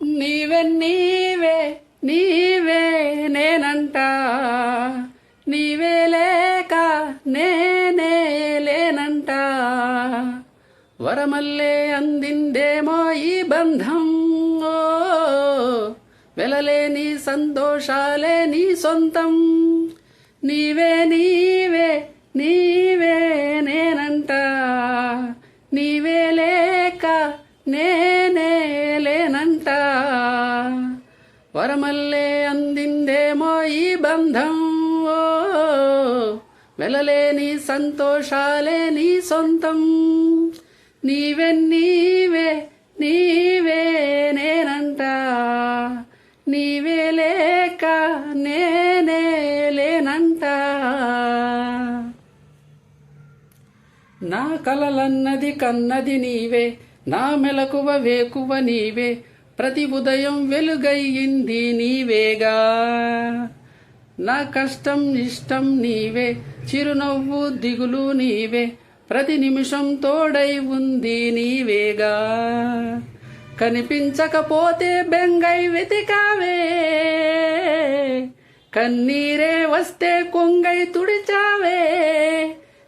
నీవే నీవే నీవే నేనంట, నీవే లేక నేనే లేనంట. వరమల్లే అందిందేమో ఈ బంధం, ఓ వెలలేని సంతోషాలే నీ సొంతం. నీవే నీవే నీవే నేనంట, నీవే లేక నేనే లేనంట. వరమల్లే అందిందేమో ఈ బంధం, ఓ వెలలేని సంతోషాలే నీ సొంతం. నీవే నీవే నీవే నేనంట, నీవే లేక నేనే లేనంట. నా కలలన్నది కన్నది నీవే, నా మెలకువ వేకువ నీవే, ప్రతి ఉదయం వెలుగయ్యింది నీవేగా. నా కష్టం ఇష్టం నీవే, చిరునవ్వు దిగులు నీవే, ప్రతి నిమిషం తోడై ఉంది నీవేగా. కనిపించకపోతే బెంగై వెతికావే, కన్నీరే వస్తే కొంగై తుడిచావే.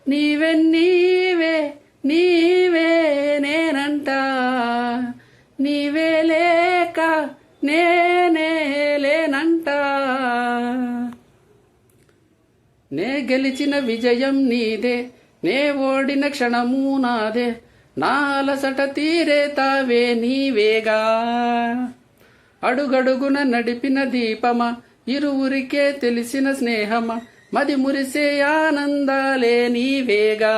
నీవే నీవే నీవే నేనంట, నీవే లేక నేనే లేనంట. నే గెలిచిన విజయం నీదే, నే ఓడిన క్షణము నాదే, నా అలసట తీరే తావే నీవేగా. అడుగడుగున నడిపిన దీపమ, ఇరువురికే తెలిసిన స్నేహమ, మది మురిసే ఆనందాలే నీవేగా.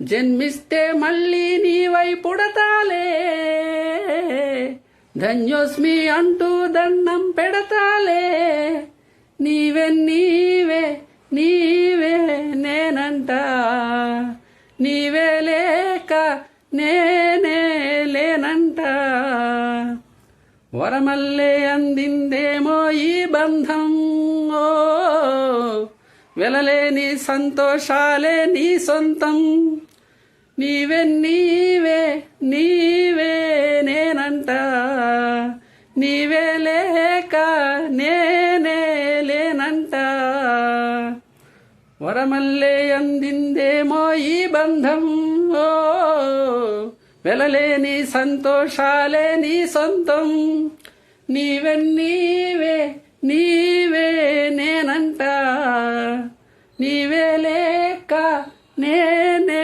జన్మిస్తే మళ్ళీ నీవై పుడతాలే, ధన్యోస్మి అంటూ దండం పెడతాలే. నీవే నీవే నీవే నేనంట, నీవే లేక నేనే లేనంట. వరమల్లే అందిందేమో ఈ బంధం, ఓ వెలలేని సంతోషాలే నీ సొంతం. నీవే నీవే నీవే నేనంట, నీవే లేక నేనే లేనంట. వరమల్లే అందిందేమో ఈ బంధం, ఓ వెలలేని సంతోషాలే నీ సొంతం. నీవే నీవే నీవే నేనంట, నీవే లేక నేనే